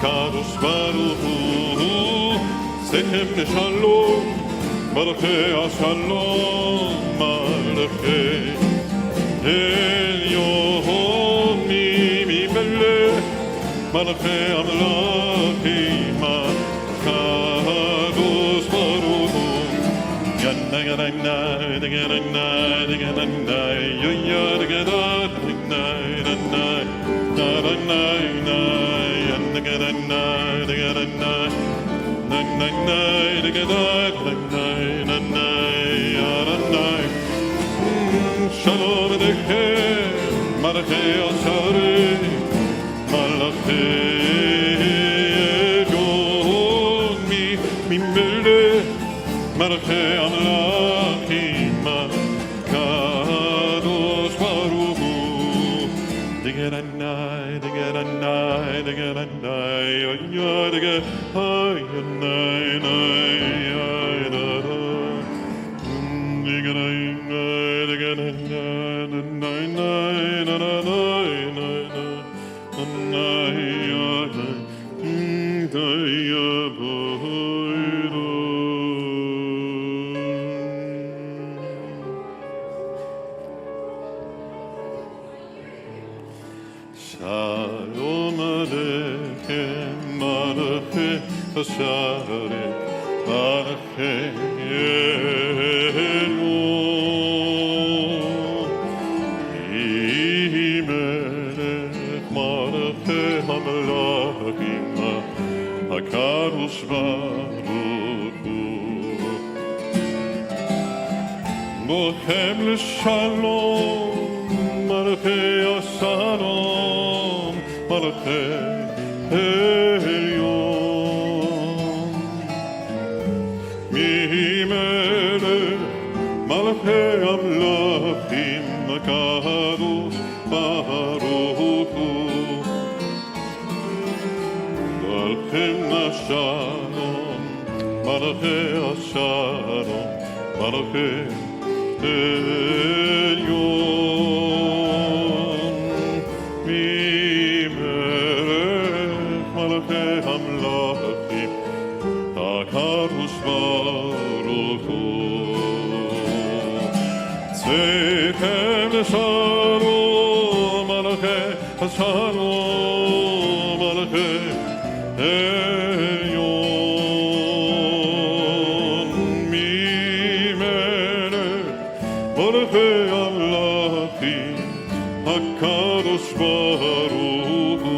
HaKadosh Baruch Hu, Sechem Shalom, Malachei HaShalom, Malachei Elyon, Melech, Malachei Amlakim, HaKadosh Baruch Hu, Yana Yana Yana Yana Yo Yo Yana Shalom Alechem, Malachei Asharei, Malachei Elyon, Melech, Malachei Amlakim, Kadosh Baruch Hu, Digeranai, Digeranai, Digeranai, Digeranai, Shalom Aleichem, Malachei Asharei, Malachei Elyon, Melech, Malachei Hamlakim, HaKadosh Baruch Hu, Bochem L'Shalom, Malachei Ashalom, Malachei Elyon, Melech, Malachei Amlakim, HaKadosh Baruch Hu, Malachei Ashalom, Malachei Ashalom, Malachei Elyon, Melech, Malachei Amlakim, HaKadosh Baruch Hu, Tzedkem Shalom, Malachei Shalom, Malachei Elyon, Melech, Malachei Amlakim, HaKadosh Baruch Hu.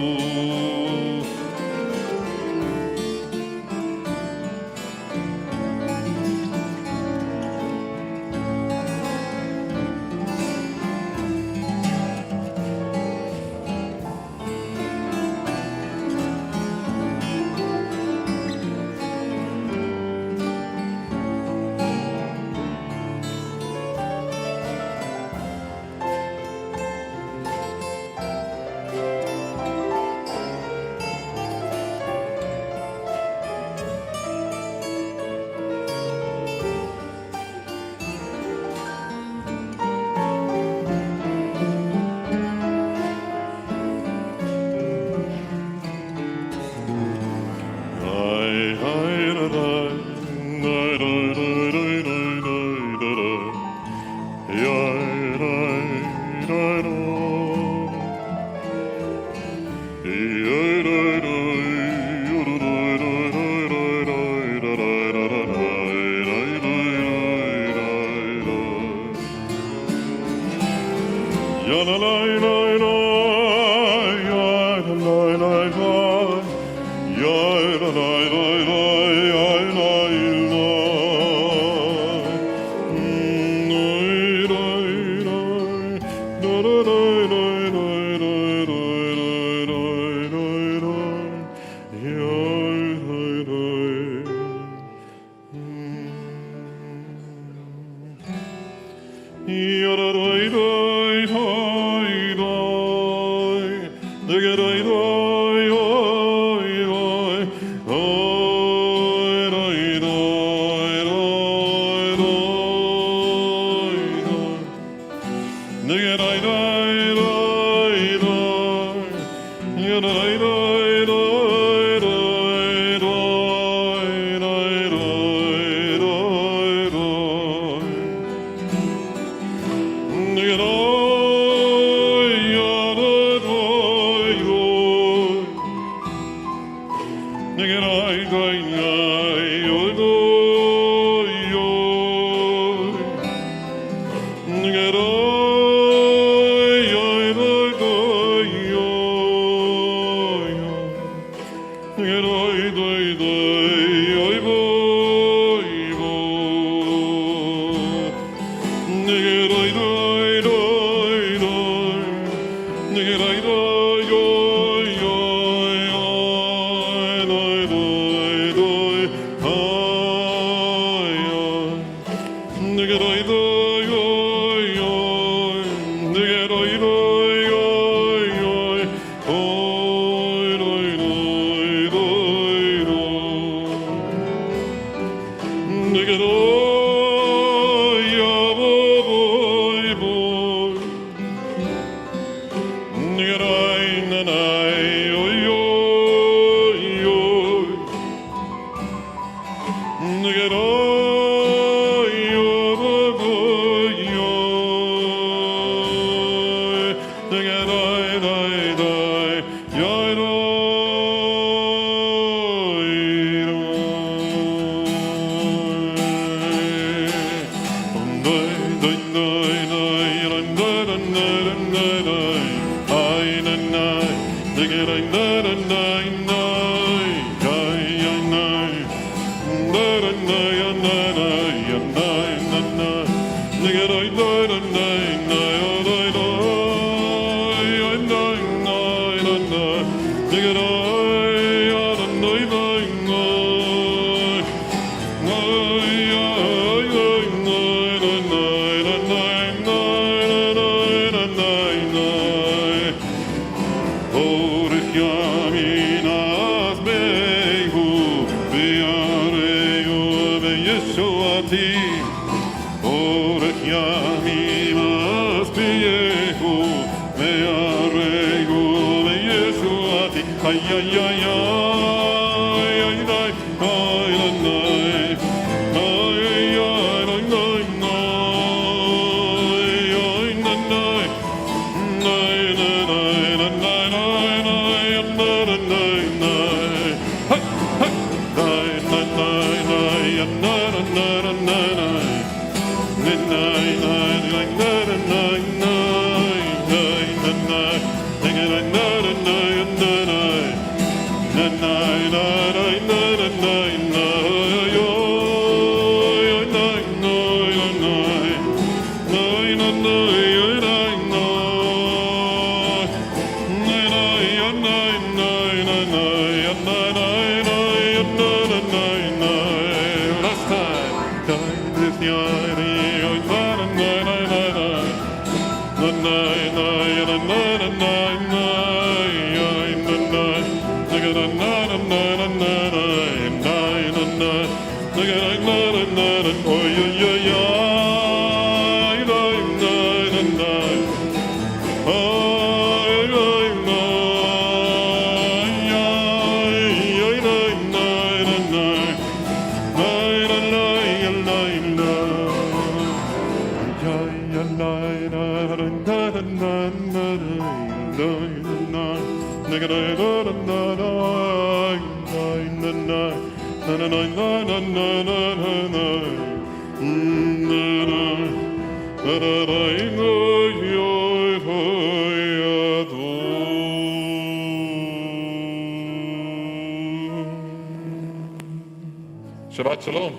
Shabbat Shalom.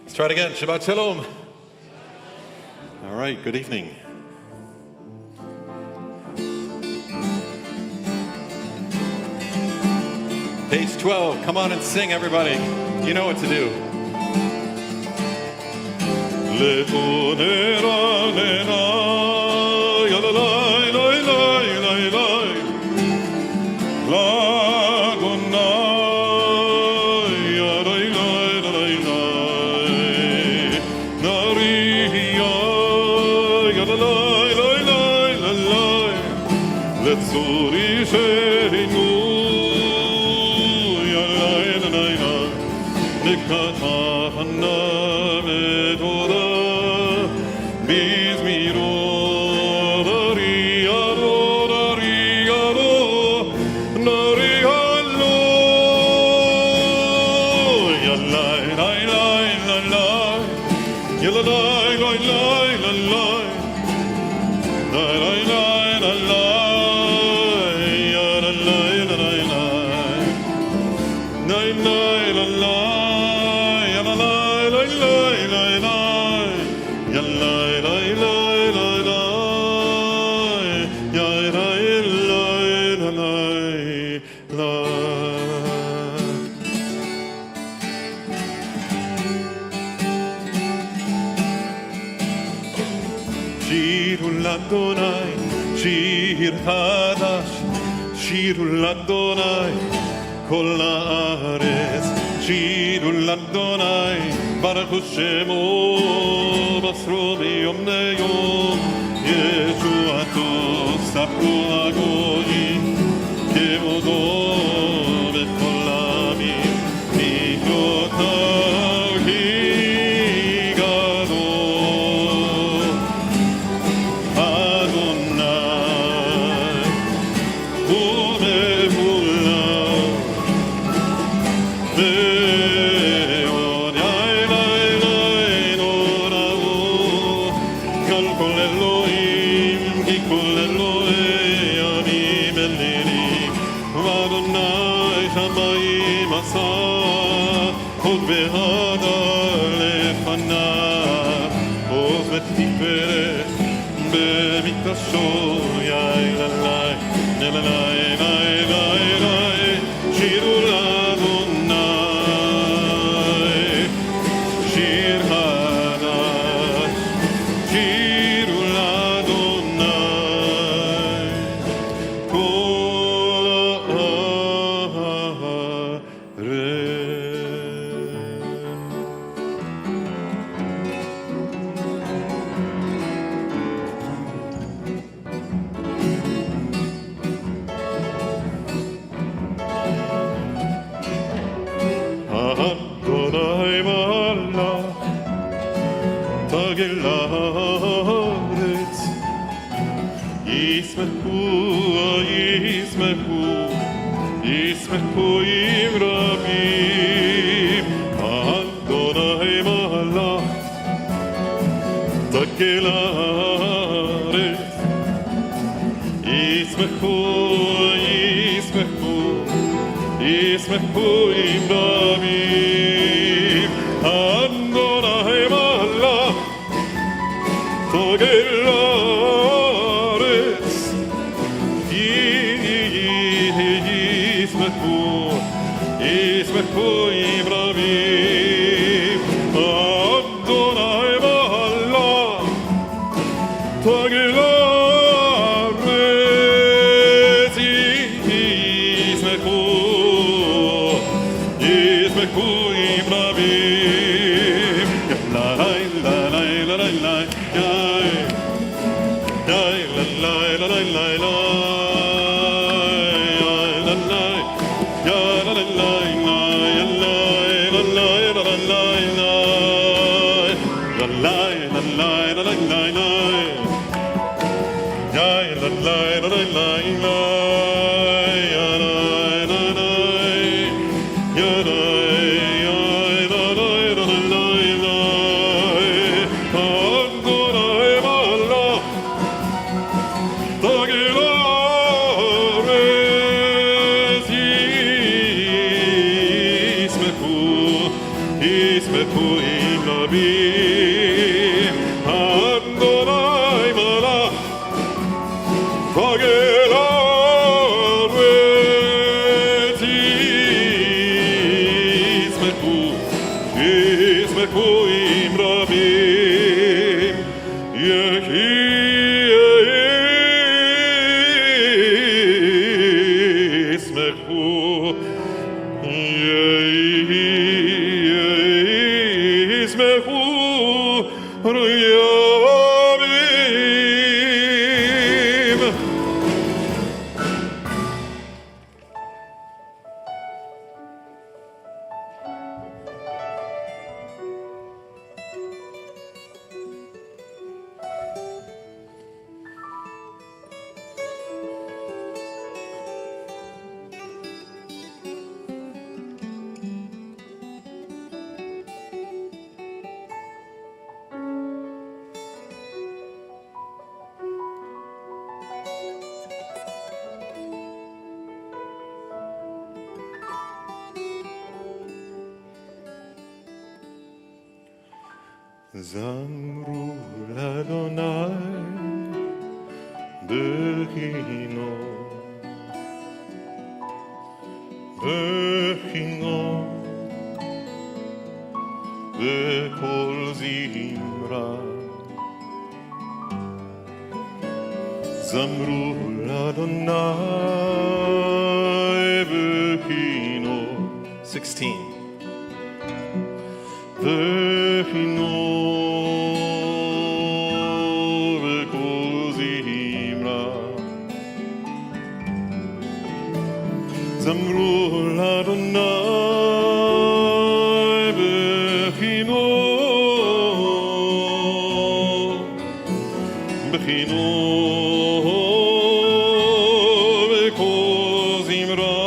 Let's try it again. Shabbat Shalom. All right, good evening. Page 12, come on and sing, everybody. You know what to do. Nari שירו לאדוני, שיר חדש, שירו לאדוני, כל הארץ, שירו לאדוני, ברכו שמו, מסרו מיום ליום, ישועתו, ספרו הגויים, כבודו בכל העמים, מידותיו כי גדול. אדוני הוא מבורך, ועוד לילה ראו, כאן כל אלוהים, כי כל אלוהי עמים אלילים, ואדוני שמיים עשה, עוד והדר לפניו, עוז ותפארת במקדשו, יאי ללי, ללי, לי, לי, לי, שירו לאדוני, שיר חדש, שירו לאדוני, כל הארץ. אדוני מלך, תגל לארץ, ישמחו, ישמחו, ישמחו עם רבים. אדוני מלך, תגל לארץ, ישמחו, ישמחו, ישמחו עם רבים. אדוני מלך, תגל לארץ, ישמחו, ישמחו עם רבים. אדוני מלך, תגל לארץ, ישמחו, ישמחו עם רבים. לי, לי, לי, לי, לי, יאי, יאי, לי, לי, לי, לי, לי, לי, זמרו לאדוני בגינו, בחינות וכל זמרה זמרו לאדוני בחינות 16. בחינות וכל זמרה זמרו לאדוני בחינות בחינות וכל זמרה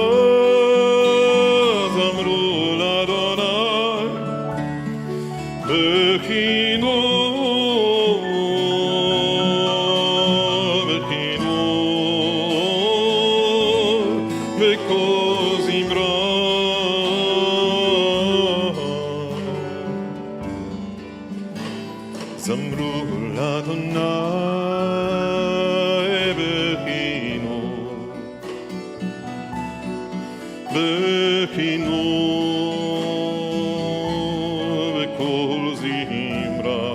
זמרו לאדוני בחינות וכל זמרה זמרו לאדוני בחינות וכל זמרה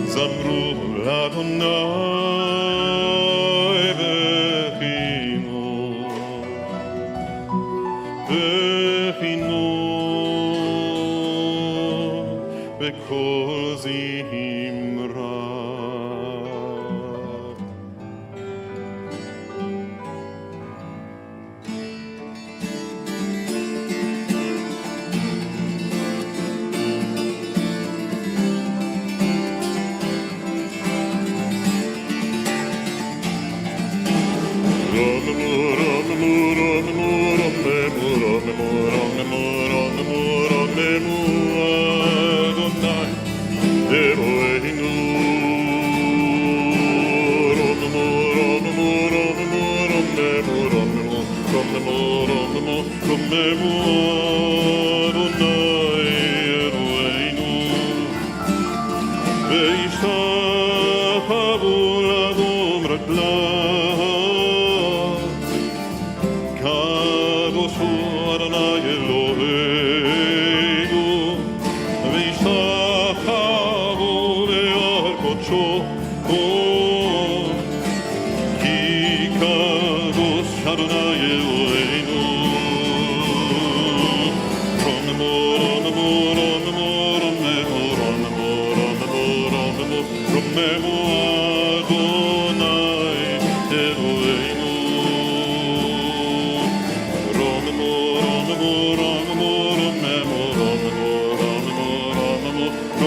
זמרו לאדוני בכל זמרה קדוש הוא אדוני אלוהינו וישתחוו לעל קודשו כי קדוש אדוני אלוהינו רוממו רוממו רוממו רוממו רוממו רוממו רוממו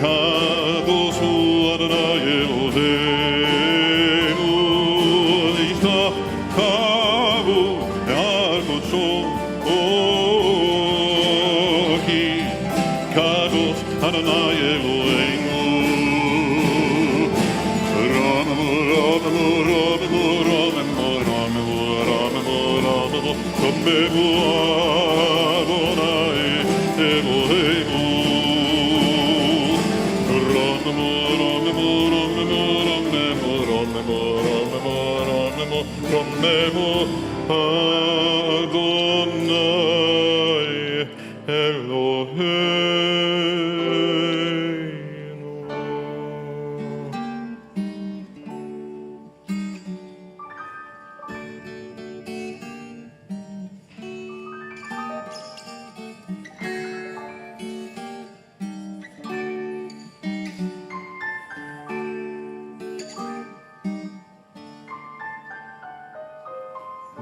קדוש הוא אדוני אלוהינו וישתחוו לעל קודשו כי קדוש אדוני אלוהינו רוממו רוממו רוממו רוממו רוממו רוממו רוממו רוממו אדוני אלוהינו רוממו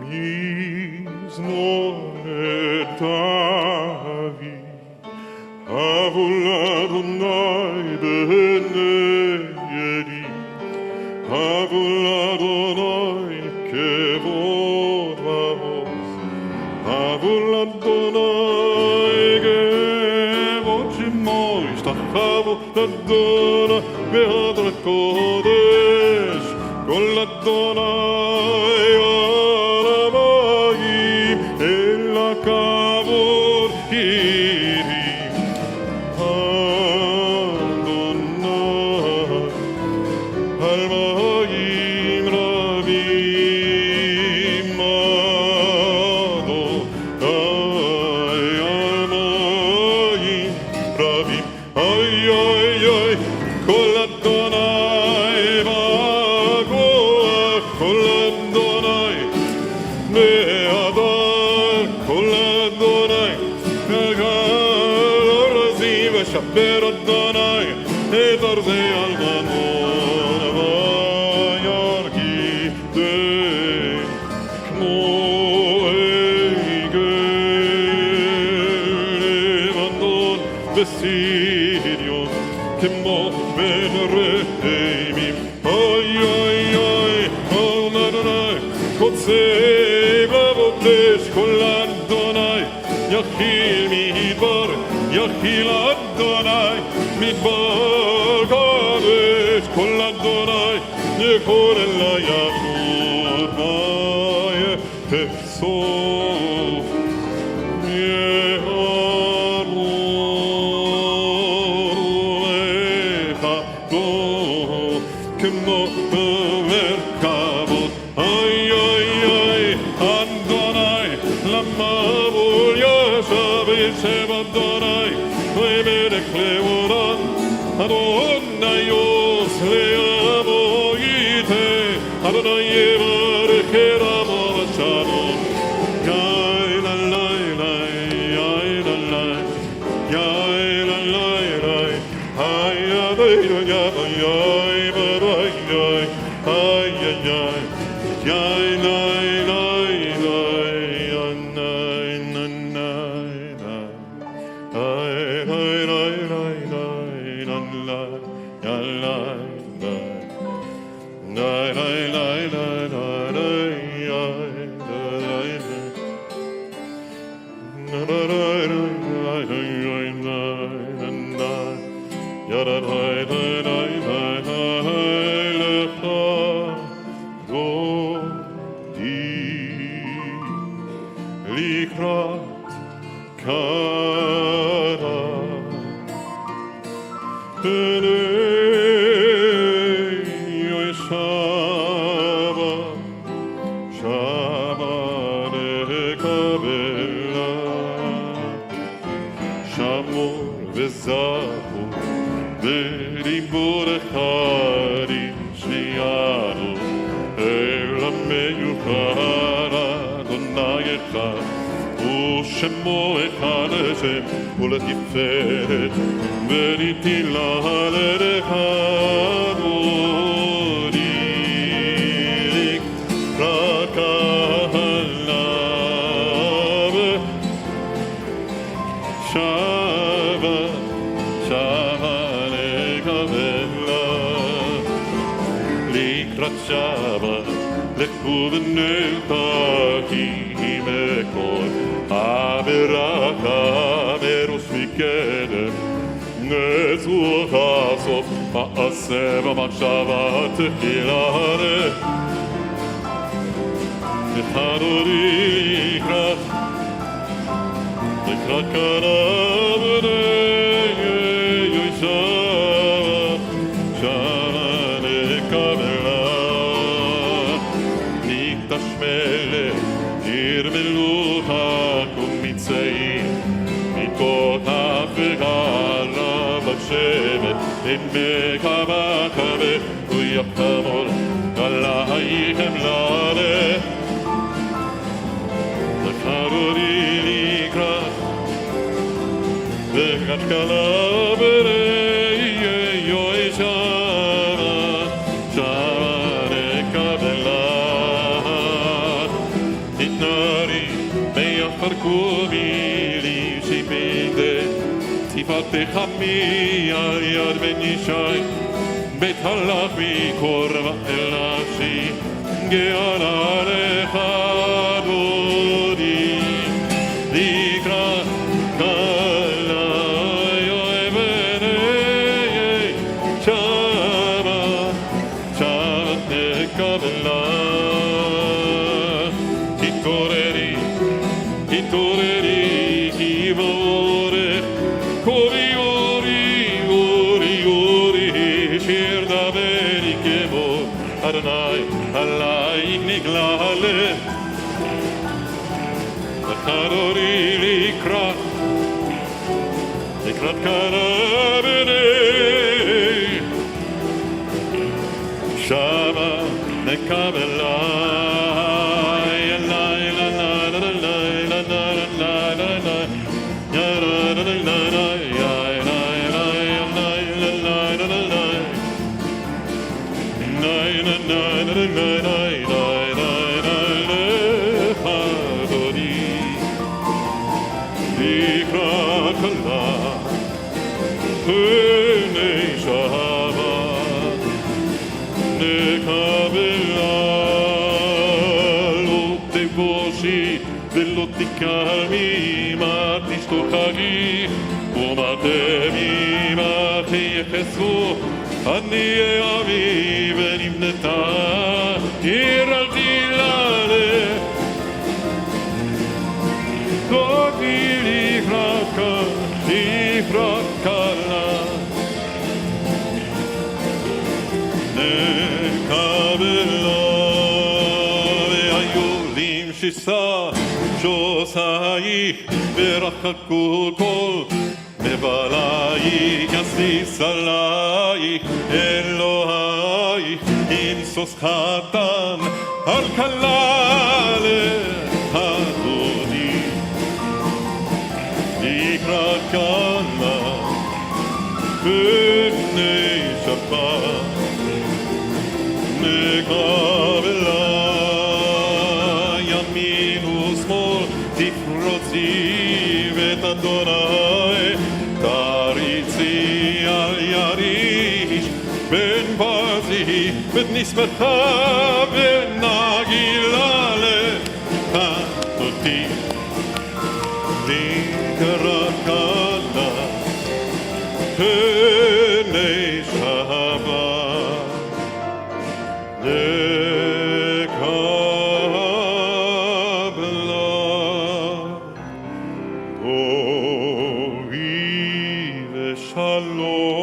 אדוני מזמור דוד הבו לאדוני בנגדי הבו לאדוני כבוד ועוז הבו לאדוני כבוד שמו השתחוו לאדוני בהדרת קודש כל אדוני והדר כל אדוני נגל ארזי ושפר אדוני את ארזי אלמנון וירגידי כמו עגל לבנון וסיריון כמו בין רעמים אוי אוי אוי און אדוני קוצב לבוקש כל אדוני יחיל מדבר יחיל אדוני מדבר קדש כל אדוני יכול אלה יחוד מה יחסוף יארור לך בו כמו במרכבות אוי אוי אוי אדוני למבול ישב ישב אדוני ומלך לעולם אדוני יוס לעמו ייתה אדוני יברך עמו לשלום יאי ללי יאי ללי יאי ללי היי יאי יאי ברי יאי היי יאי יאי לי לי לי ינאי ננאי היי היי לי לי לי ננאי יאי לי שמו אחד השם ולתפארת ונתילה לך אדוני רק עליו שבה לקבלה לקראת שבת לכוונתך מכל ברכה מרוס מקדם נצוח הסוף מעשה במחשבה תחילה וחרורי לקראת קרב שמה לקבלה נקדש מלך עיר מלוכה מכותב וגעלה בשבת עמק המחבר הוא יחמול עלייכם ללך וחרורי לקראת קלה בראי יוי שמה לקבלה תתנרי מיפרקו מילים שבידי ציפתך מי על יד בן ישי בית הלך מקורבה אל נפשי גאלה לך אדוני לקראת קלה יוי בני שמה נקבלה תתעוררי כי באורך קובי אורי שיר דברי כמו אדוני עלייך נגלה וחרורי לקראת קלה בני שמה נקבלה אלי ולא תיקח מעמך תשתחווי, ומטה מעמך יחסו, אני אבי ונבנתה עיר אל תיללה. תודי לפרט קלה, נקבלה והיולים שסה שוסייך ורחקו כל מבלייך יסיס עלייך אלוהייך ימסוס חתן על כלה להדודי לקראת כלה בני שבת נקבלה ימין ושמאל תפרוצי ואת אדוני תריצי על יריש בן פזי ונשמחה ונגילה להדודי לקראת כלה בני שבת נקבלה בואי ושלום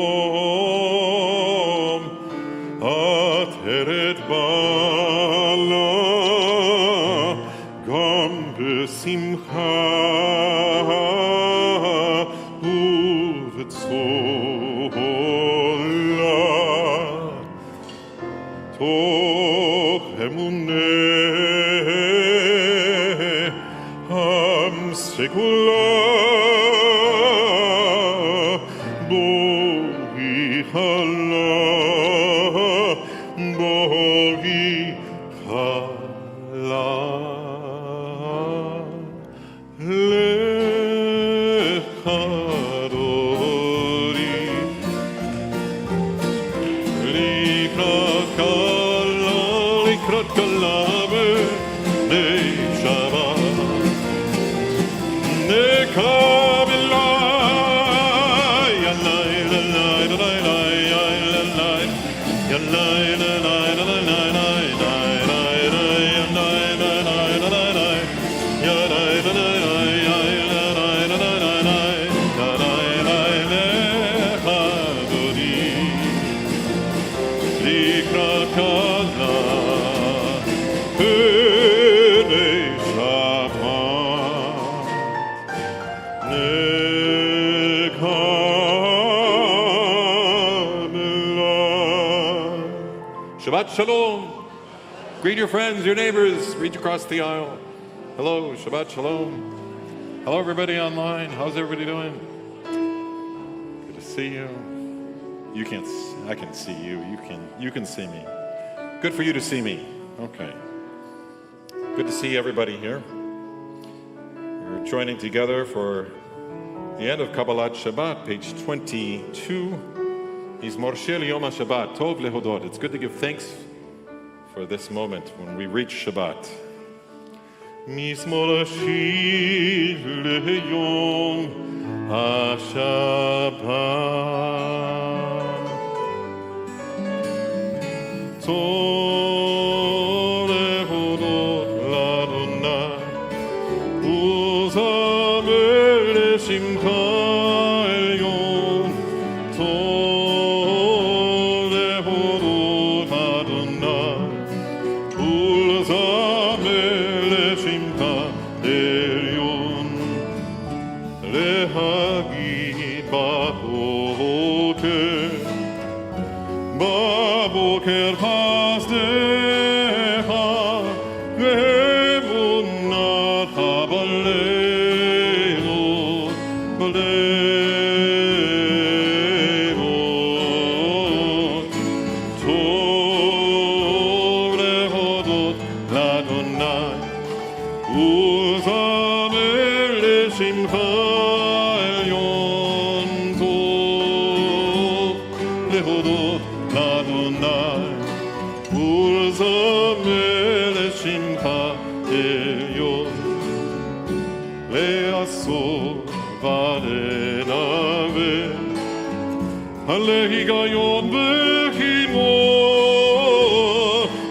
עטרת בעלה גם בשמחה תוך אמונה המסגולה בואי חלה בואי חלה לחדורי לקראת כלה בני שבת נקבלה ילאי ללאי ללאי ילאי ילאי ללאי Shabbat Shalom. Greet your friends, your neighbors. Reach across the aisle. Hello, Shabbat Shalom. Hello, everybody online. How's everybody doing? Good to see you. You can't. I can see you. You can see me. Good for you to see me. Okay. Good to see everybody here. We're joining together for the end of Kabbalat Shabbat, page 22. Mizmor Shel Yom HaShabbat, Tov Lehodot. It's good to give thanks for this moment when we reach Shabbat. Mizmor Shel Yom HaShabbat, Tov Lehodot L'Adonai, Uzamer L'Shimcha Elyon, Tov בבוקר חסדך ואמונתך בלילות בלילות טוב להודות לאדוני ולזמר לשמך עליון טוב להודות לאדוני ולזמר לשמך עליון יעשו וננבא, הלהיגיון בחימו,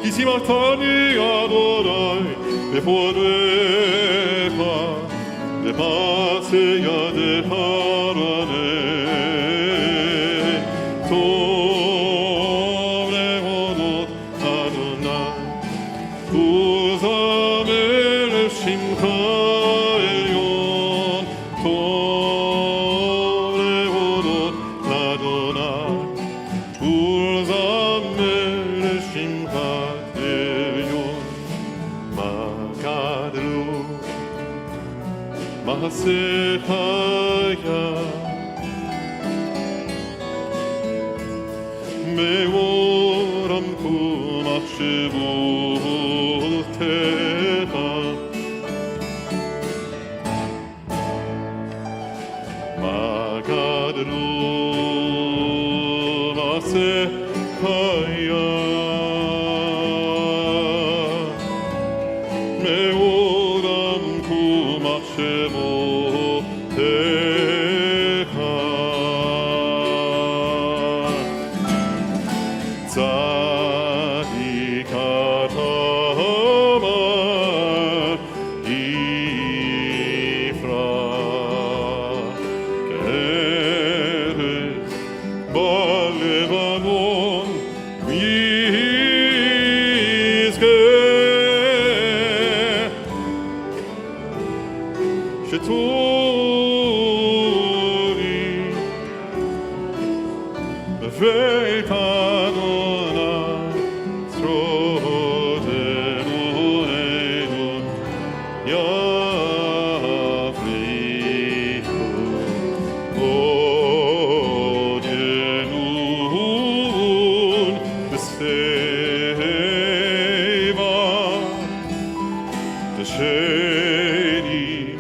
כי שימחתני אדוני בפועלך, במעשה ידיך רנן. טוב להודות אדוני, וזמר לשמך עליון. טוב להודות לאדוני, ולזמר לשמך עליון. מה גדלו מעשיך היה, מאוד עמקו מחשבותיך. מה גדלו מעשיך היה, מאוד עמקו מחשבותיך. צדיק אתה יפרח כארץ בלבנון יזכה, שתולי בבית אדוני צרות אמוננו יפריחו עוד ינון בשיבה תשנים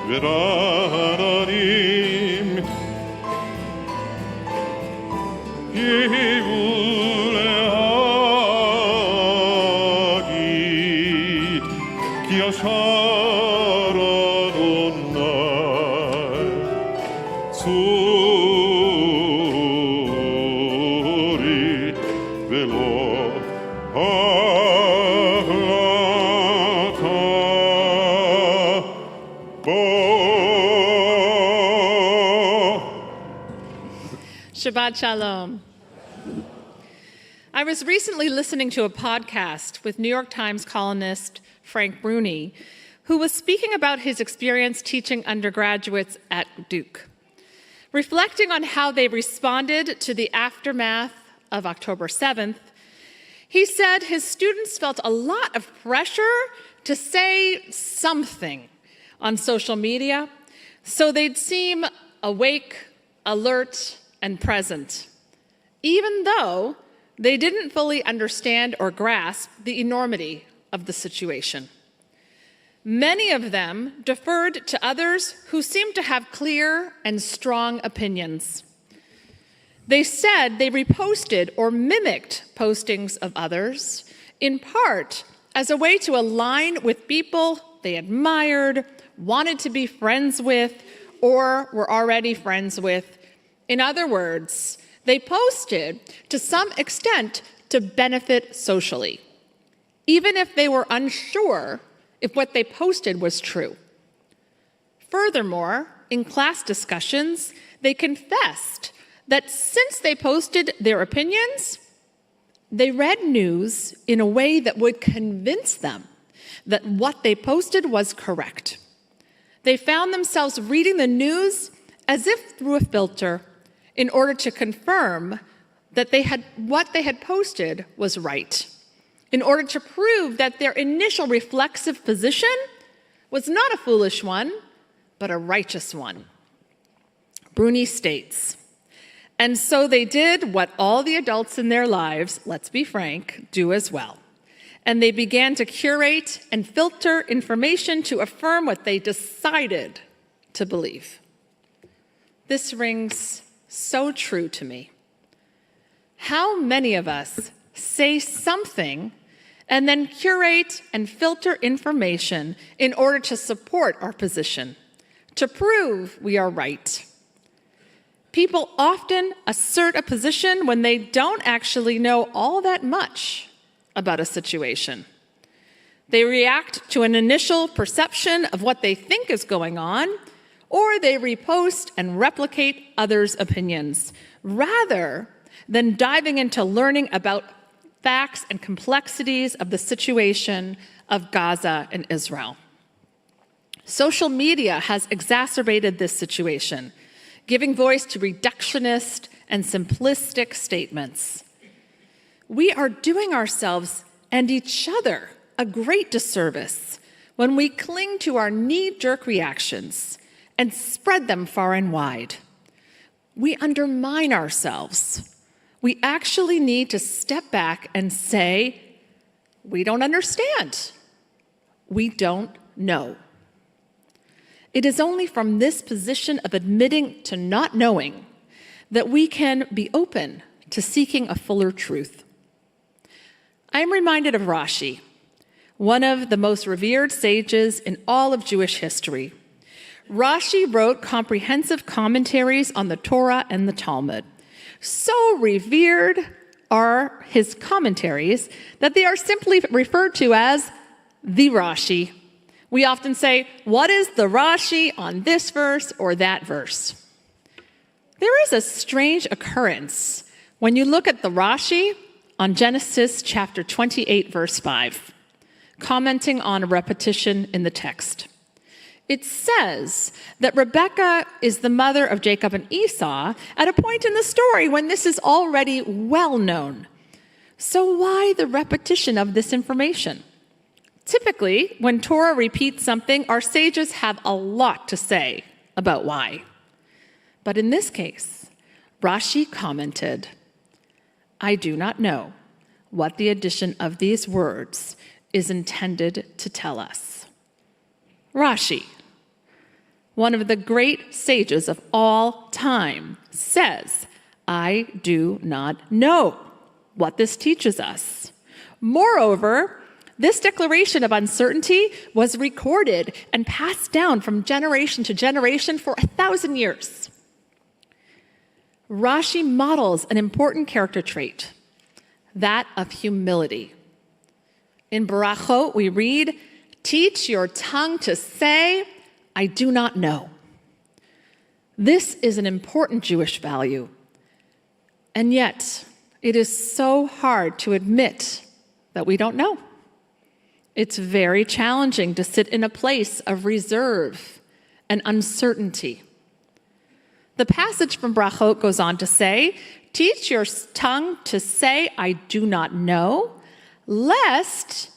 ורעננים יהיו להגיד כי ישר אדוני צורי ולא החלטה בו. Shabbat Shalom. I was recently listening to a podcast with New York Times columnist Frank Bruni, who was speaking about his experience teaching undergraduates at Duke. Reflecting on how they responded to the aftermath of October 7th, he said his students felt a lot of pressure to say something on social media so they'd seem awake, alert, and present, even though they didn't fully understand or grasp the enormity of the situation. Many of them deferred to others who seemed to have clear and strong opinions. They said they reposted or mimicked postings of others, in part as a way to align with people they admired, wanted to be friends with, or were already friends with. In other words, they posted to some extent to benefit socially, even if they were unsure if what they posted was true. Furthermore, in class discussions, they confessed that since they posted their opinions, they read news in a way that would convince them that what they posted was correct. They found themselves reading the news as if through a filter in order to confirm that what they had posted was right, in order to prove that their initial reflexive position was not a foolish one, but a righteous one. Bruni states, and so they did what all the adults in their lives, let's be frank, do as well. And they began to curate and filter information to affirm what they decided to believe. This rings so true to me. How many of us say something and then curate and filter information in order to support our position, to prove we are right. People often assert a position when they don't actually know all that much about a situation. They react to an initial perception of what they think is going on, or they repost and replicate others' opinions, rather than diving into learning about facts and complexities of the situation of Gaza and Israel. Social media has exacerbated this situation, giving voice to reductionist and simplistic statements. We are doing ourselves and each other a great disservice when we cling to our knee-jerk reactions and spread them far and wide. We undermine ourselves. We actually need to step back and say, we don't understand. We don't know. It is only from this position of admitting to not knowing that we can be open to seeking a fuller truth. I am reminded of Rashi, one of the most revered sages in all of Jewish history. Rashi wrote comprehensive commentaries on the Torah and the Talmud. So revered are his commentaries that they are simply referred to as the Rashi. We often say, what is the Rashi on this verse or that verse? There is a strange occurrence when you look at the Rashi on Genesis chapter 28, verse 5, commenting on a repetition in the text. It says that Rebekah is the mother of Jacob and Esau at a point in the story when this is already well known. So why the repetition of this information? Typically, when Torah repeats something, our sages have a lot to say about why. But in this case, Rashi commented, I do not know what the addition of these words is intended to tell us. Rashi, one of the great sages of all time, says, I do not know what this teaches us. Moreover, this declaration of uncertainty was recorded and passed down from generation to generation for 1,000 years. Rashi models an important character trait, that of humility. In Barachot, we read, teach your tongue to say, I do not know. This is an important Jewish value, and yet it is so hard to admit that we don't know. It's very challenging to sit in a place of reserve and uncertainty. The passage from Brachot goes on to say, teach your tongue to say, I do not know, lest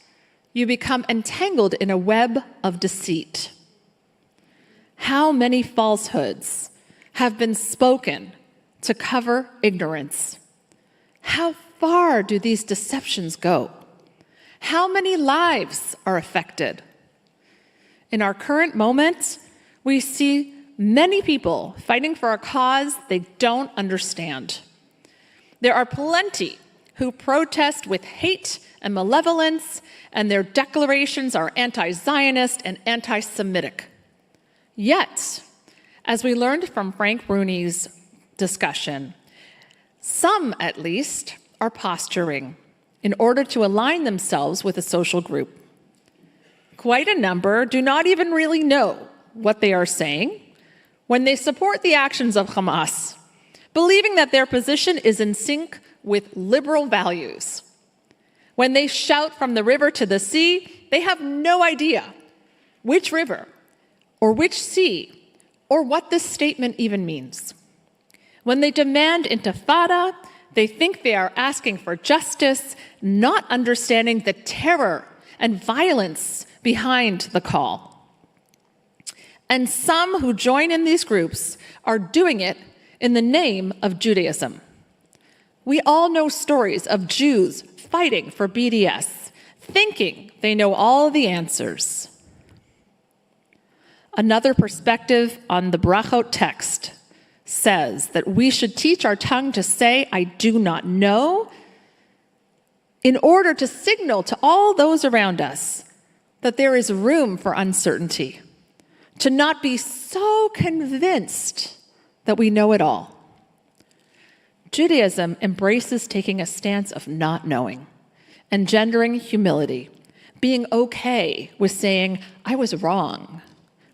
you become entangled in a web of deceit. How many falsehoods have been spoken to cover ignorance? How far do these deceptions go? How many lives are affected? In our current moment, we see many people fighting for a cause they don't understand. There are plenty who protest with hate and malevolence, and their declarations are anti-Zionist and anti-Semitic. Yet, as we learned from Frank Rooney's discussion, some at least are posturing in order to align themselves with a social group. Quite a number do not even really know what they are saying when they support the actions of Hamas, believing that their position is in sync with liberal values. When they shout from the river to the sea, they have no idea which river or which sea or what this statement even means. When they demand intifada, they think they are asking for justice, not understanding the terror and violence behind the call. And some who join in these groups are doing it in the name of Judaism. We all know stories of Jews fighting for BDS, thinking they know all the answers. Another perspective on the Brachot text says that we should teach our tongue to say, I do not know, in order to signal to all those around us that there is room for uncertainty, to not be so convinced that we know it all. Judaism embraces taking a stance of not knowing, engendering humility, being okay with saying, I was wrong,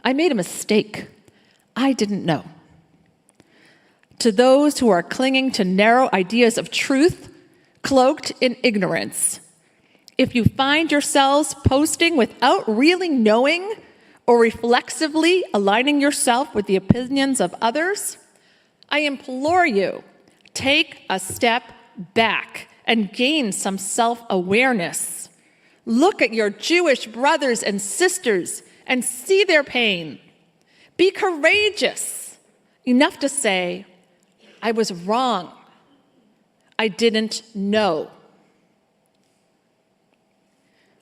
I made a mistake, I didn't know. To those who are clinging to narrow ideas of truth, cloaked in ignorance, if you find yourselves posting without really knowing or reflexively aligning yourself with the opinions of others, I implore you, take a step back and gain some self-awareness. Look at your Jewish brothers and sisters and see their pain. Be courageous enough to say, I was wrong. I didn't know.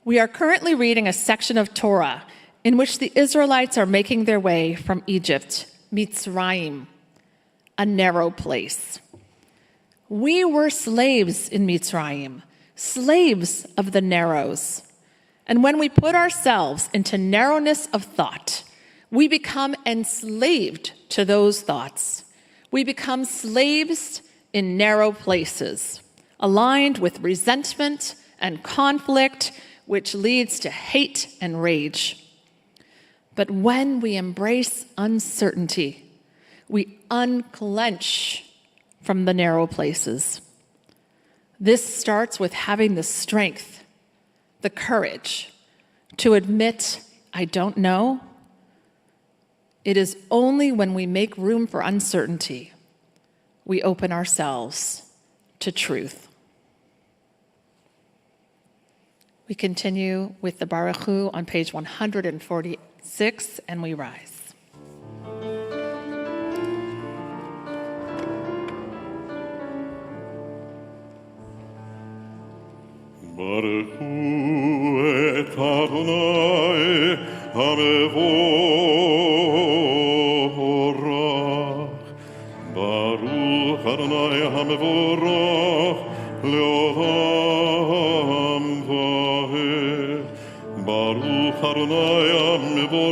We are currently reading a section of Torah in which the Israelites are making their way from Egypt, Mitzrayim, a narrow place. We were slaves in Mitzrayim, slaves of the narrows. And when we put ourselves into narrowness of thought, we become enslaved to those thoughts. We become slaves in narrow places, aligned with resentment and conflict, which leads to hate and rage. But when we embrace uncertainty, we unclench from the narrow places. This starts with having the strength, the courage to admit, I don't know. It is only when we make room for uncertainty we open ourselves to truth. We continue with the Baruch Hu on page 146, and we rise. Baruch Hu et Adonai hamevorach. Baruch Adonai hamevorach leolam vaed. Baruch Adonai hamevorach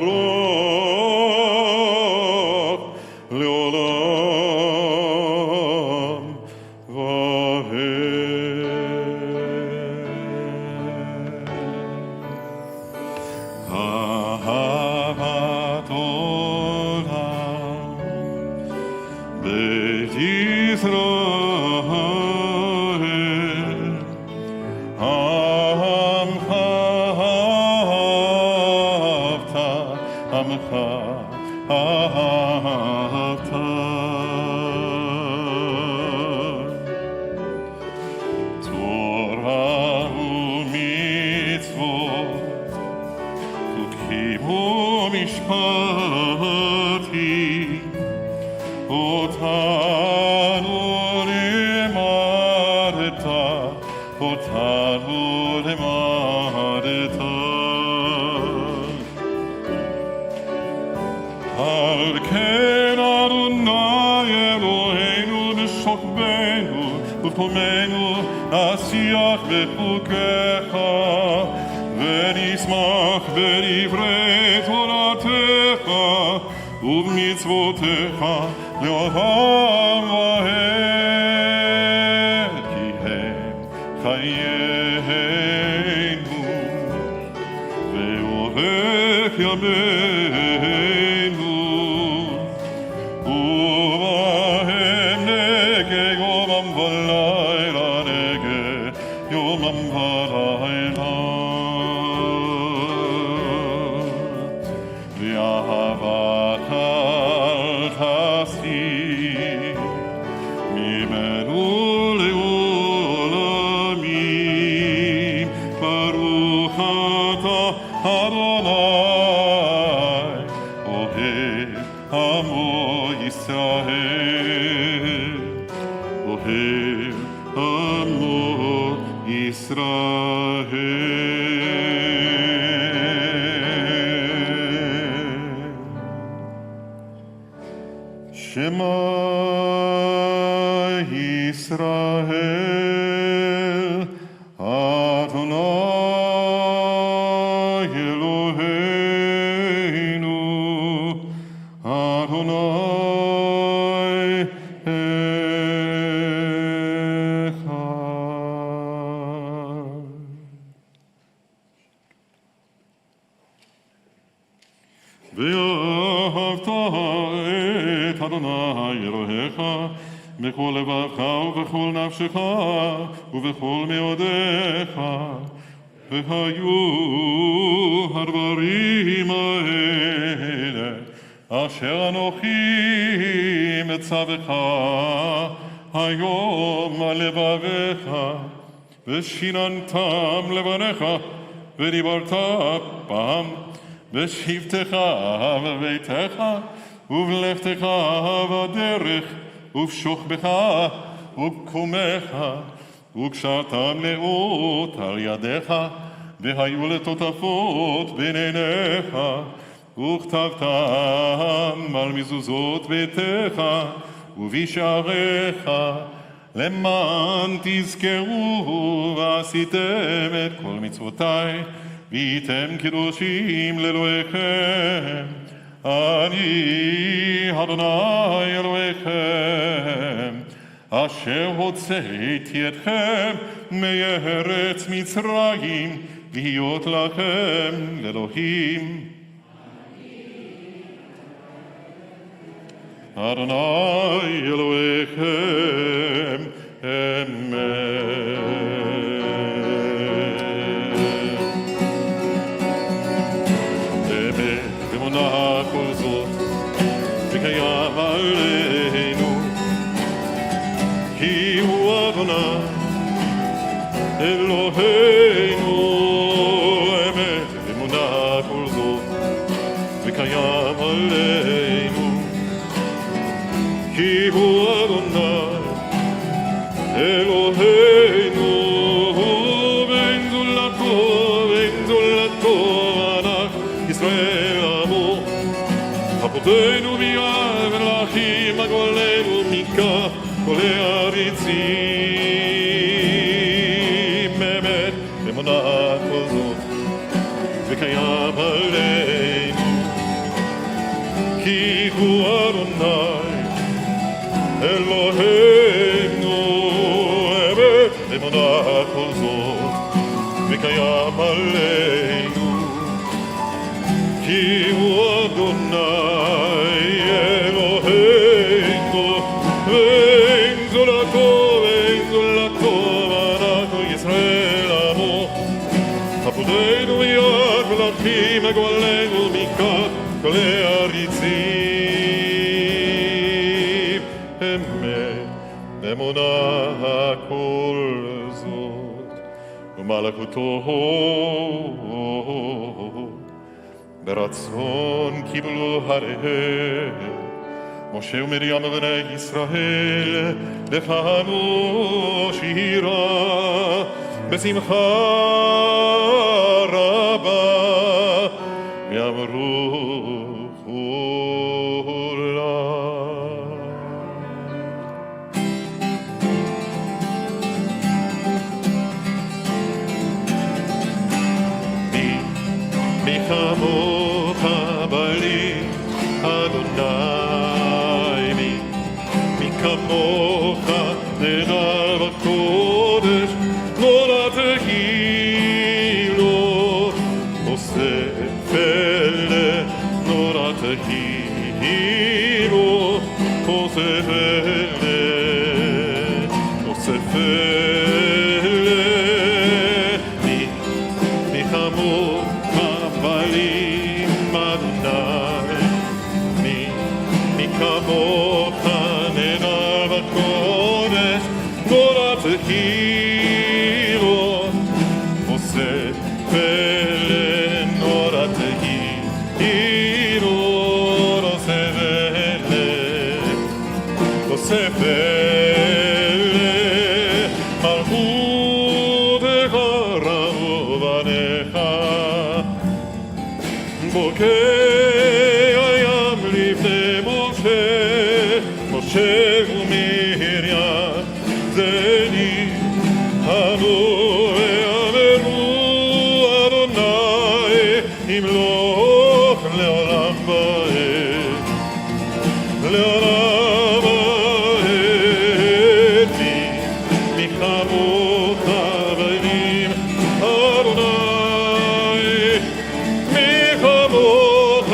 leolam vaed. Ahavat olam beit Yisrael amcha ahavta Torah u'mitzvot Kutkimu mishpati Otanu limadeta Otanu limadeta Al ken Adonai Eloheinu nishokbenu U'pomenu asiach bechukecha ונשמח בדברי תורתך ובמצוותיך לעולם ועד כי הם חיינו ואורך ימינו ובהם נגה יומם ולילה נגה יומם ולילה Shema Yisrael Adonai Eloheinu ואהבת את אדוני אלוהיך בכל לבבך ובכל נפשך ובכל מאודיך. והיו הדברים האלה אשר אנוכי מצווך היום על לבביך, ושיננתם לבניך ודיברת בם בשבתך בביתך ובלכתך בדרך ובשוכבך ובקומך, וקשרתם לאות על ידיך, והיו לטוטפות בין עיניך, וכתבתם על מזוזות ביתך ובשעריך, למען תזכרו ועשיתם את כל מצוותיי, והייתם קדושים לאלוהיכם. אני אדוני אלוהיכם, אשר הוצאתי אתכם מארץ מצרים, להיות לכם לאלוהים. אדוני אלוהיכם, אמן. אמת אמונה כל זאת, וקיים עלינו, כי הוא אדוני אלוהינו. אמת אמונה כל זאת, וקיים עלינו, כי הוא אדוני אלוהינו. ואין זולתו ענק ישראל עמו, חפותינו ביד מלכים הגולנו מכף כל העריצים. אמת אמונה כל זאת, וקיים עלינו, כי הוא אדוני אלוהינו. אמת אמונה כל זאת, וקיים עלינו, כי הוא אדוני אלוהינו. ואין זולתו אנחנו ישראל עמו, חפותינו ביד מלכים הגואלנו מכף כל העריצים. אמת אמונה כל זאת, ומלכותו ברצון קיבלו הריהם משה ומרים בני ישראל, לחנו שירה בשמחה רבה, ויאמרו כולם. מי כמוך בלי אדוני, מי כמוך נעדר בקודש, נורתהי לו, עושה פלא, נורתהי לו, עושה פלא, עושה פלא. מי כמוך בלי אדוני, מי כמוך נעדר בקודש, נורתהי לו, עושה פלא, נורתהי לו, עושה פלא, עושה פלא. מלכותך רבניך, בוקע הים לפני משה, משה ומרים זני ענו ואמרו אדוני ימלוך לעולם ועד, לעולם ועד. מי כמוך בנים אדוני, מי כמוך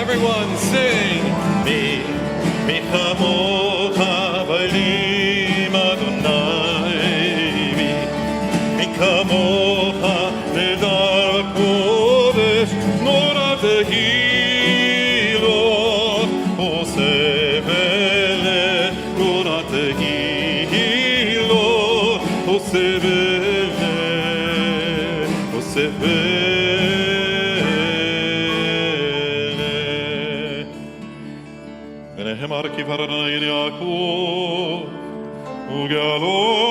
Everyone sing. מי כמוך בלים אדוני, מי כמוך נדר קודש נורא תהילות, עושה ולך נורא תהילות, עושה ולך, עושה ולך. ונהמר כיפר אדוני אל יעקב, וגאלו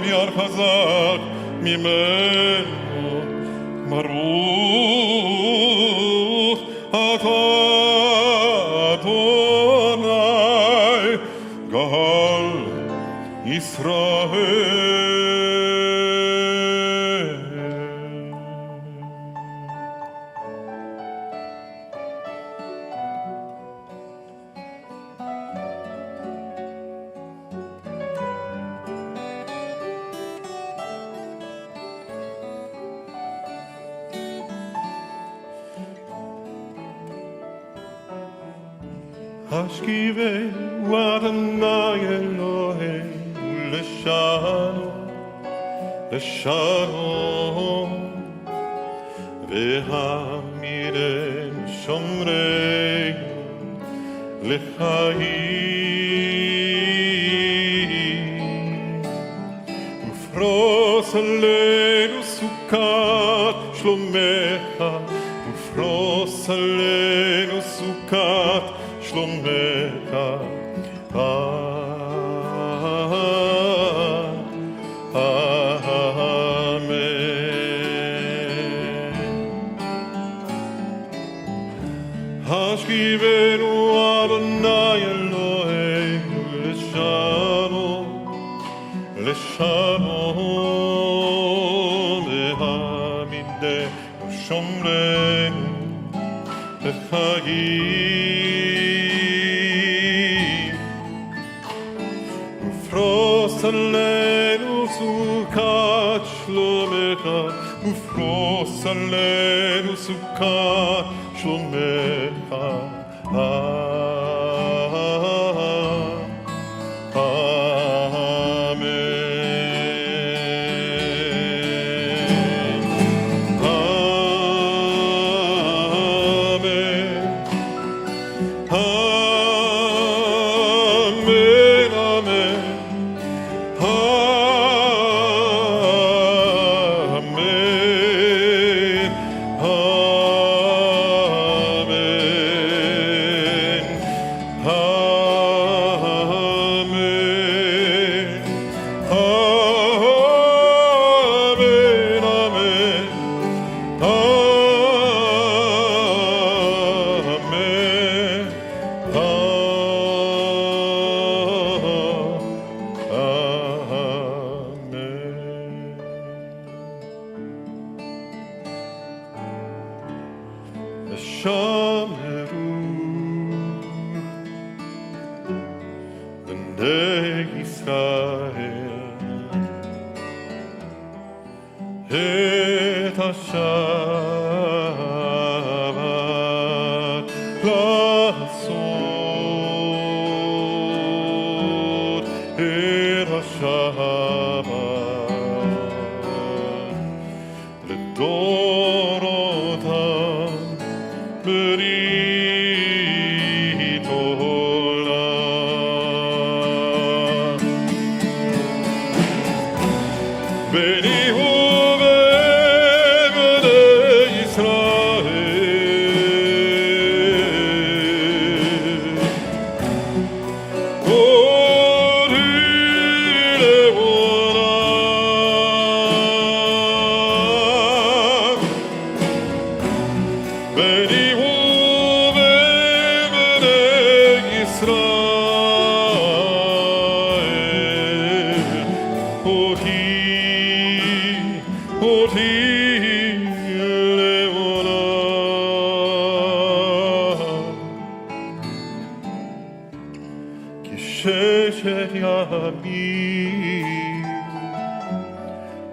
מיד חזק ממנו, ברוך אתה אדוני גאל ישראל. השכיבנו אדוני אלוהינו לשלום, והעמידנו שומרנו לחיים, ופרוס עלינו סוכת שלומך, ופרוס עלינו סוכת שלומך. השכיבנו אדוני אלוהינו לשלום, והעמידנו שומרנו לחיים, ופרוס עלינו סוכת שלומך, ופרוס עלינו סוכת שלומך.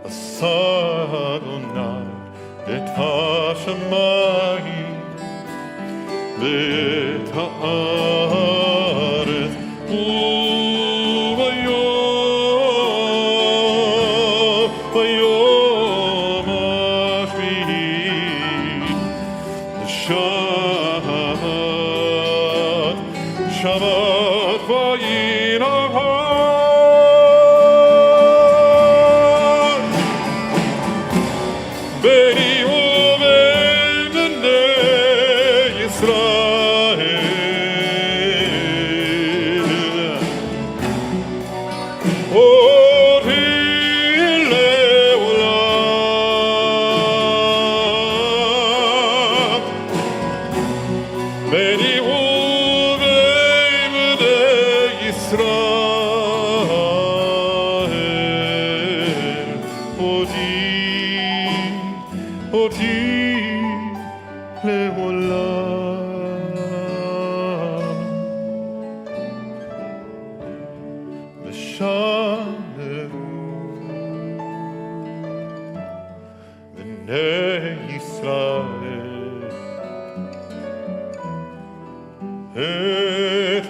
עשה אדוני את השמיים ואת הארץ ביום השביעי שבת וינהג ביני ובין בני ישראל אותי לעולם ביני ובין בני ישראל אותי לעולם ושמרו בני ישראל את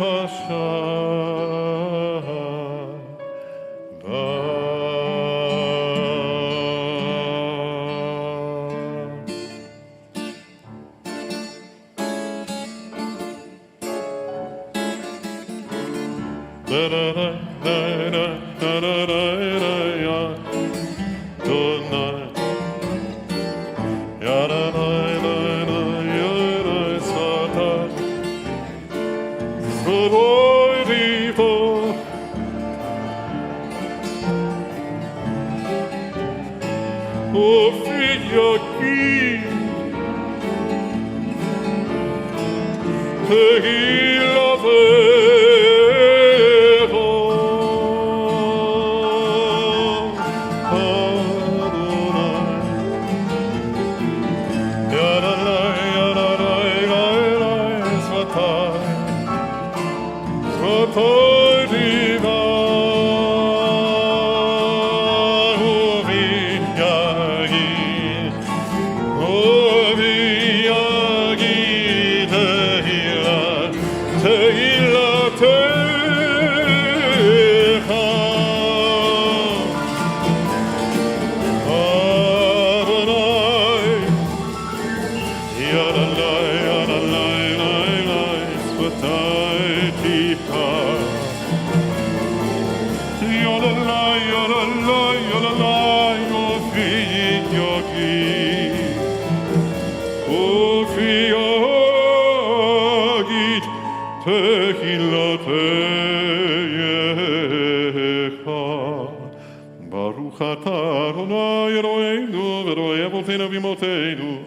ברוך אתה אדוני אלוהינו ואלוהי אבותינו ואמותינו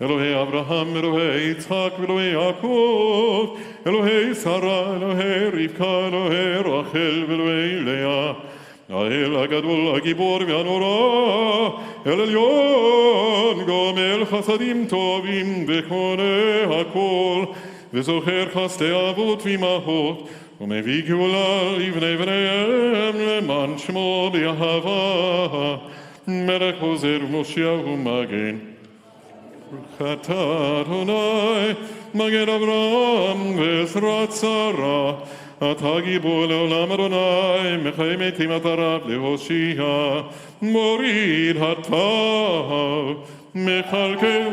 אלוהי אברהם אלוהי יצחק ואלוהי יעקב אלוהי שרה אלוהי רבקה אלוהי רחל ואלוהי לאה האל הגדול הגיבור והנורא אל עליון גומל חסדים טובים וקונה הכל וזוכר חסדי אבות ואימהות ומביא גאולה לבני בניהם למען שמו באהבה מלך עוזר ומושיע ומגן ברוך אתה אדוני מגן אברהם ועזרת שרה אתה גיבור לעולם אדוני מחיה מתים אתה רב להושיע מוריד הטב מכלכל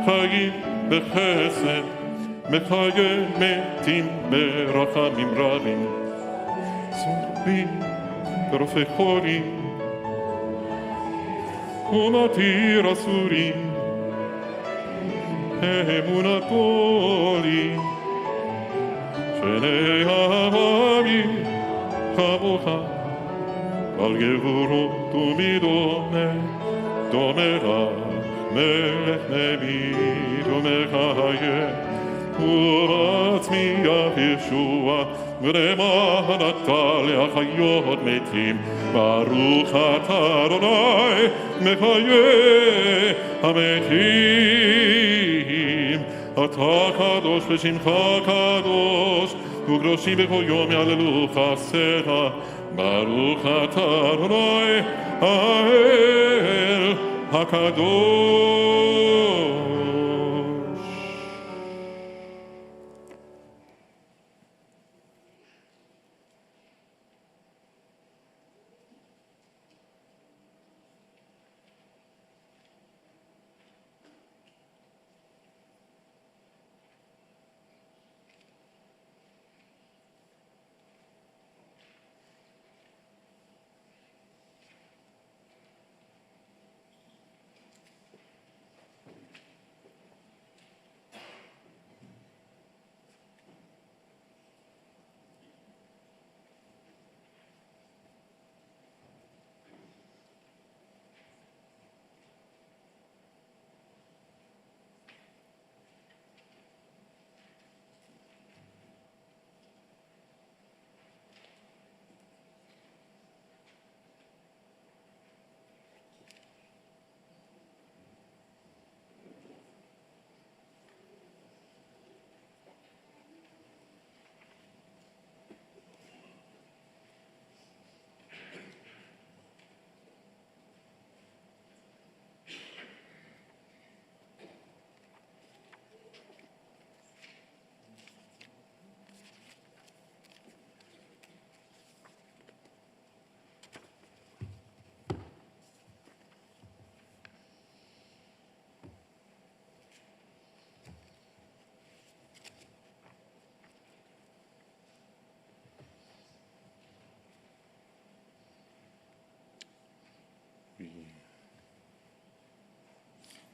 חיים בחסד מחיה מתים ברחמים רבים צורים ורופא חולים ומתיר אסורים אמונתו לי שני העמים כמוך על גבורות ומדומה דומה לך מלך נביא דומה חיה ובצמיח ישוע ולמען אתה להחיות מתים ברוך אתה אדוני מחיה המתים אתה קדוש ושמך קדוש וקדושים בכל יום יהללו חסדיך ברוך אתה אדוני האל הקדוש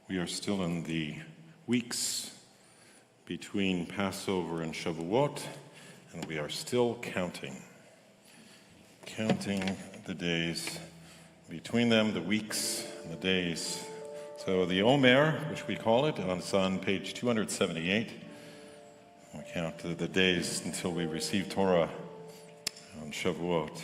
We are still in the weeks between Passover and Shavuot, and we are still counting the days between them, the weeks and the days. So the Omer, which we call it, it's on page 278. We count the days until we receive Torah on Shavuot.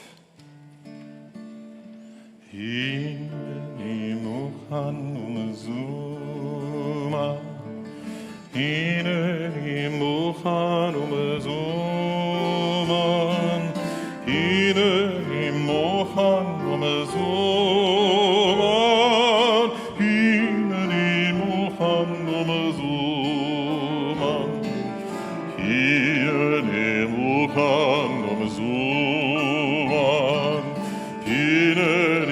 Hineni mukhan umezuma, hineni mukhan umezuma, hineni mukhan umezuma, hineni mukhan umezuma, hineni mukhan umezuma, hineni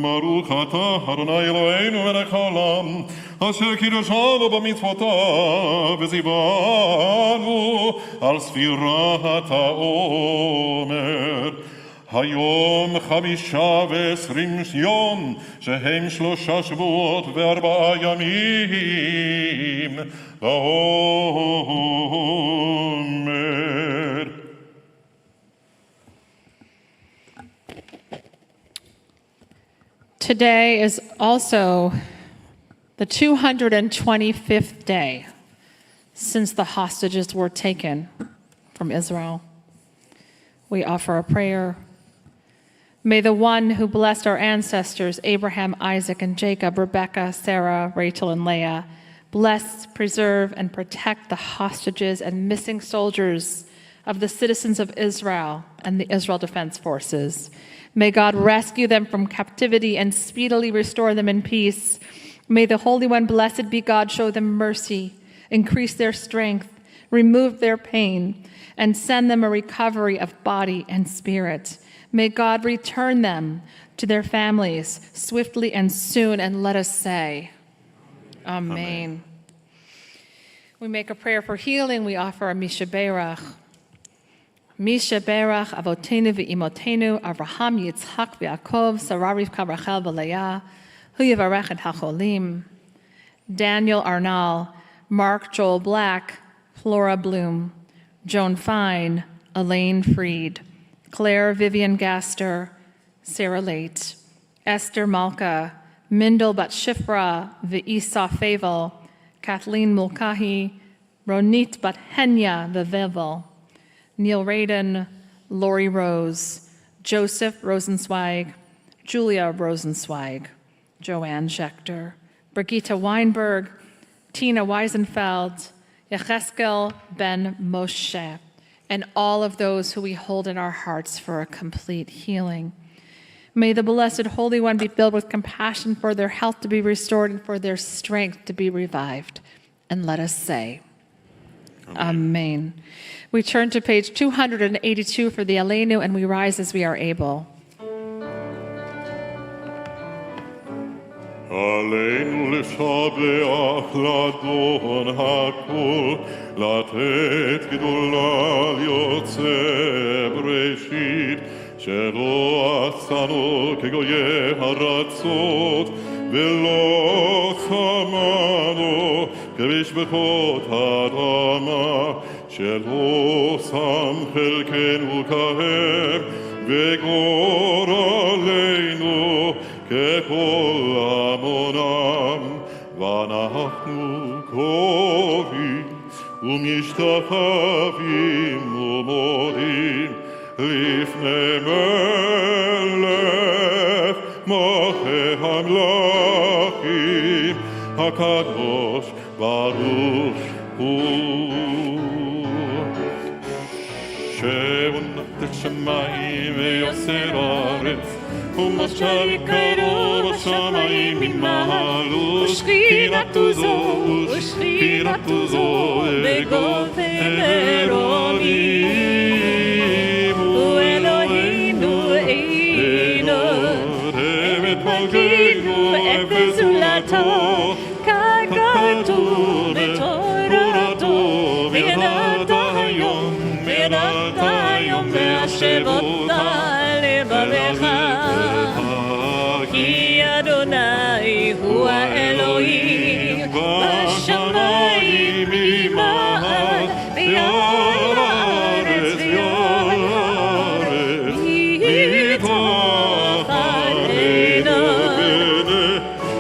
Baruch atah Adonai Eloheinu melech haolam, asher kiddushanu b'mitzvotav v'zivanu al sfirat ha'omer. Hayom chamisha v'esrim yom, shehem shlosha shvuot ve'arba'a yamim ba'omer. Today is also the 225th day since the hostages were taken from Israel. We offer a prayer. May the one who blessed our ancestors, Abraham, Isaac, and Jacob, Rebekah, Sarah, Rachel, and Leah, bless, preserve, and protect the hostages and missing soldiers of the citizens of Israel and the Israel Defense Forces. May God rescue them from captivity and speedily restore them in peace. May the Holy One, blessed be God, show them mercy, increase their strength, remove their pain, and send them a recovery of body and spirit. May God return them to their families swiftly and soon, and let us say, Amen. We make a prayer for healing. We offer a Misha Berach. Misha Berach Avotenu v'Imotenu Avraham Yitzchak v'Yaakov Sarah Rivka Rachel v'Leah Hu Yivarech et HaCholim. Daniel Arnal, Mark Joel Black, Flora Bloom, Joan Fine, Elaine Freed, Claire Vivian Gaster, Sarah Late, Esther Malka, Mindel Bat Shifra v'Isa Favel, Kathleen Mulcahy, Ronit Bat Henya v'Vevel, Neil Radin, Lori Rose, Joseph Rosenzweig, Julia Rosenzweig, Joanne Schechter, Brigitte Weinberg, Tina Weisenfeld, Yecheskel Ben Moshe, and all of those who we hold in our hearts for a complete healing. May the Blessed Holy One be filled with compassion for their health to be restored and for their strength to be revived. And let us say, Amen. We turn to page 282 for the Aleinu, and we rise as we are able. Aleinu l'shabeach l'adon hakol, latet gedola liotze breshit, shelo asano kegoye haratzot, velo samano kemishbechot hadama, shelo sam chelkenu kaher, vegor aleinu, ואנחנו קרובים ומשתחווים ומודים לפני מלך מלכי המלכים הקדוש ברוך הוא. שהונף את שמיים ויוצר ארץ ומשל יקרו בשמיים ממעל ושכינתו זו בגופי מרומים ואלוהינו אינו את מלכנו אפס זולתו ככתוב בתורתו וידעת היום והשבות לבבך כי אדוני הוא האלוהים בשמיים ממעל ויארץ מתוך עלינו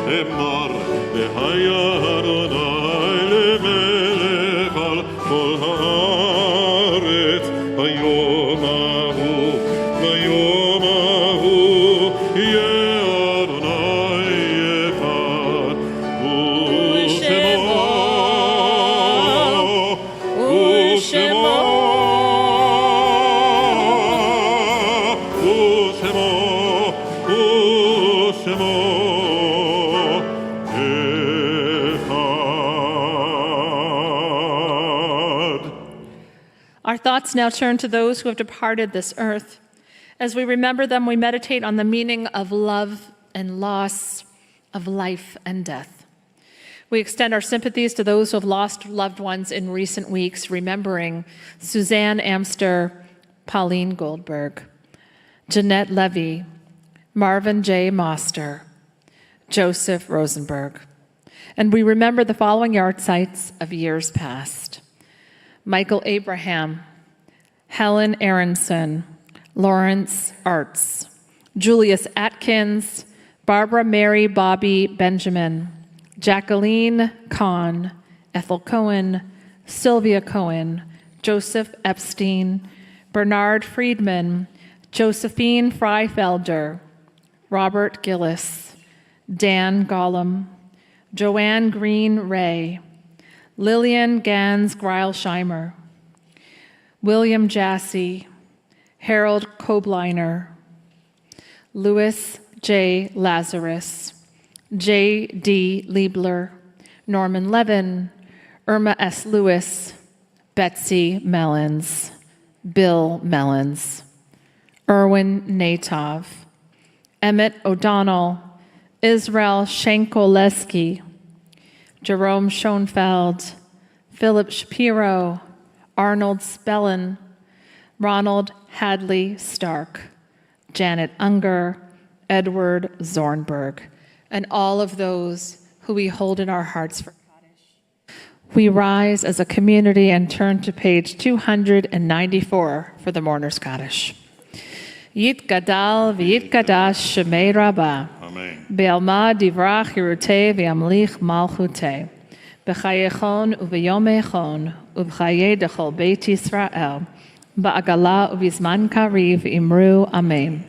ונאמר והיה אדוני למלך על כל הארץ ביום ההוא יהיה אדוני אחד Our thoughts now turn to those who have departed this earth. As we remember them, we meditate on the meaning of love and loss, of life and death. We extend our sympathies to those who have lost loved ones in recent weeks, remembering Suzanne Amster, Pauline Goldberg, Jeanette Levy, Marvin J. Moster, Joseph Rosenberg. And we remember the following yard sites of years past: Michael Abraham, Helen Aronson, Lawrence Arts, Julius Atkins, Barbara Mary Bobby Benjamin, Jacqueline Kahn, Ethel Cohen, Sylvia Cohen, Joseph Epstein, Bernard Friedman, Josephine Freifelder, Robert Gillis, Dan Gollum, Joanne Green Ray, Lillian Gans Greilsheimer, William Jassy, Harold Kobliner, Louis J. Lazarus, J. D. Liebler, Norman Levin, Irma S. Lewis, Betsy Mellons, Bill Mellons, Erwin Natov, Emmett O'Donnell, Israel Shankoleski, Jerome Schoenfeld, Philip Shapiro, Arnold Spellin, Ronald Hadley Stark, Janet Unger, Edward Zornberg, and all of those who we hold in our hearts for Kaddish. We rise as a community and turn to page 294 for the Mourner's Kaddish. Yit Gadal v'yit Kadash Shemei Rabbah. Amen. Be'alma divrach Yerutei v'yamlich malchutei. B'chayechon u'v'yomechon u'v'chayei dechol Beit Yisrael. Ba'agala u'v'zman kariv imru Amen.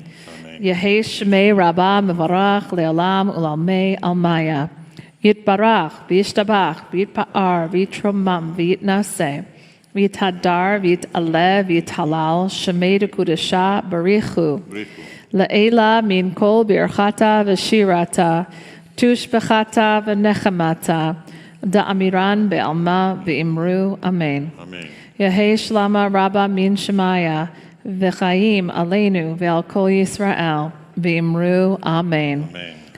Yehei Shemei Rabbah mevarach le'olam u'lalmei almaya. Yitbarach v'yishtabach v'yitpa'ar v'yitromam v'yitnaseh. V'yithadar v'yit'aleh v'yithalal Shemei dekudesha barichu. Le'ela min kol birchata v'shirata tushbechata v'nechemata da'amiran be'alma v'imru Amen. Yehei shlama rabba min shemaya v'chaim aleinu ve'al kol Yisrael v'imru Amen.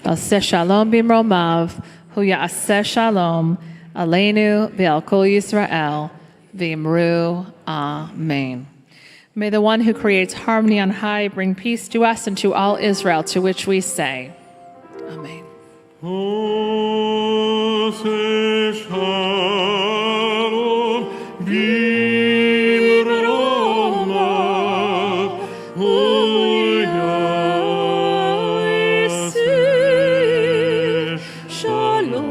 Aseh shalom b'mromav hu ya'aseh shalom aleinu ve'al kol Yisrael v'imru Amen. May the one who creates harmony on high bring peace to us and to all Israel, to which we say, Amen. Aseh shalom b'mromav hu ya'aseh shalom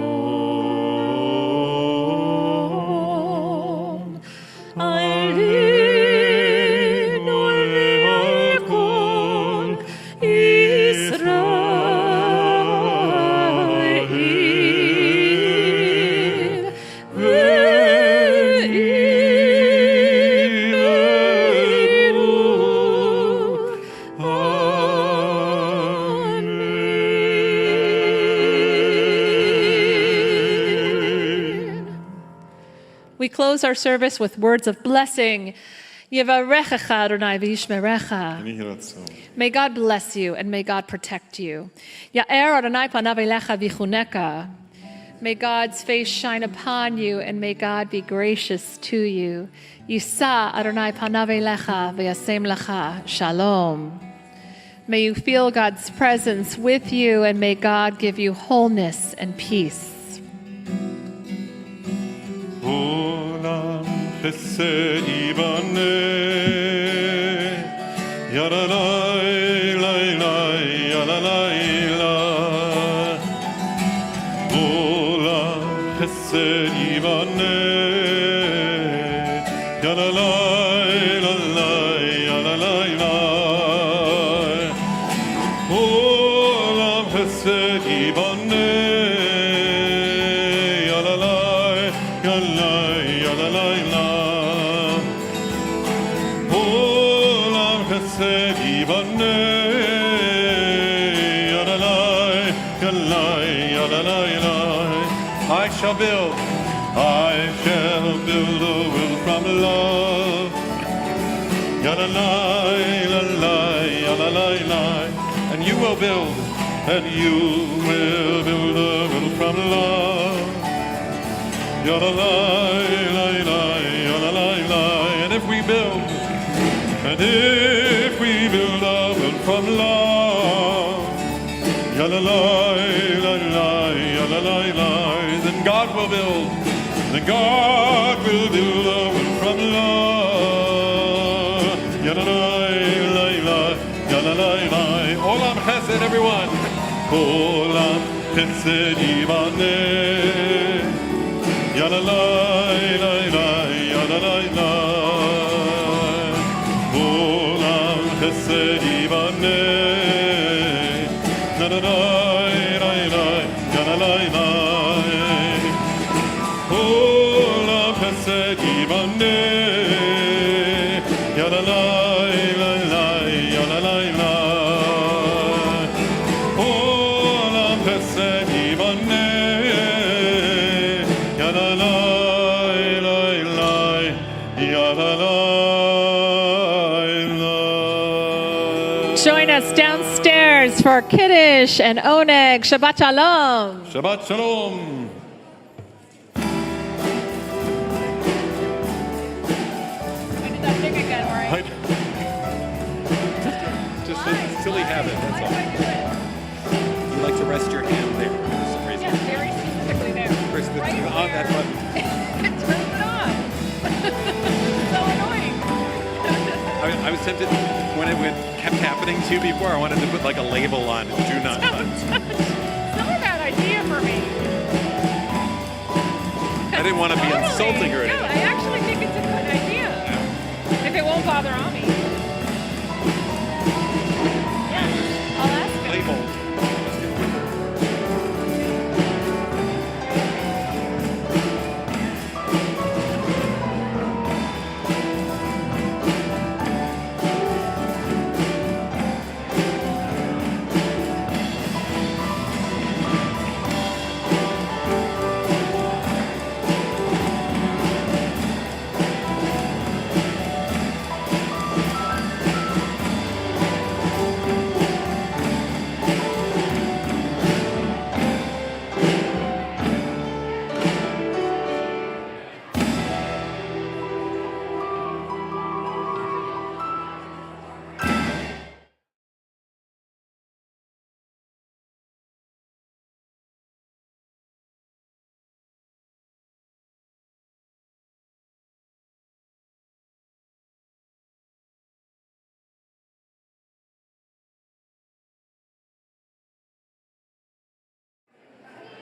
We close our service with words of blessing. Yevarechecha Adonai v'yishmerecha. יהי רצון. May God bless you and may God protect you. Ya'er Adonai panav elecha v'chuneka. May God's face shine upon you and may God be gracious to you. Yisa Adonai panav elecha v'yasem lecha. Shalom. May you feel God's presence with you and may God give you wholeness and peace. Olam chesed yibaneh, yalalai, lai, lai, yalalai, la. Olam chesed yibaneh, yalalai, la, lai, yalalai, la. Olam chesed yibaneh. I shall build a will from love. Yalalai, lalai, yalalai, lai. And you will build a will from love. Yalalai, lai, lai, yalalai, lai. And if we build a will from love, yalalai, lalai, yalalai, lai. Then God will build a will from love. Yalalai, lai, lai, yalalai, lai. Olam chesed, everyone. Olam chesed yibaneh. Yalalai, lai, lai, yalalai, lai. Olam chesed yibaneh. Yalalai, lai, lai, yalalai, lai. Olam chesed yibaneh. Yalalai, lai, lai, yalalai, lai. Olam chesed yibaneh. Yalalai, lai, lai, yalalai, lai. Join us downstairs for Kaddish and Oneg. Shabbat Shalom. Shabbat Shalom. I did that thing again, right? Just a silly habit, that's all. You like to rest your hand there for some reason. Yeah, very specifically there. Press the Right on that here. button. It turns it on. So annoying. I was tempted when it kept happening to you before. I wanted to put like a label on it. Do not touch. Not a bad idea for me. I didn't want to be insulting or anything. No, I actually think it's a good idea. If it won't bother Ami.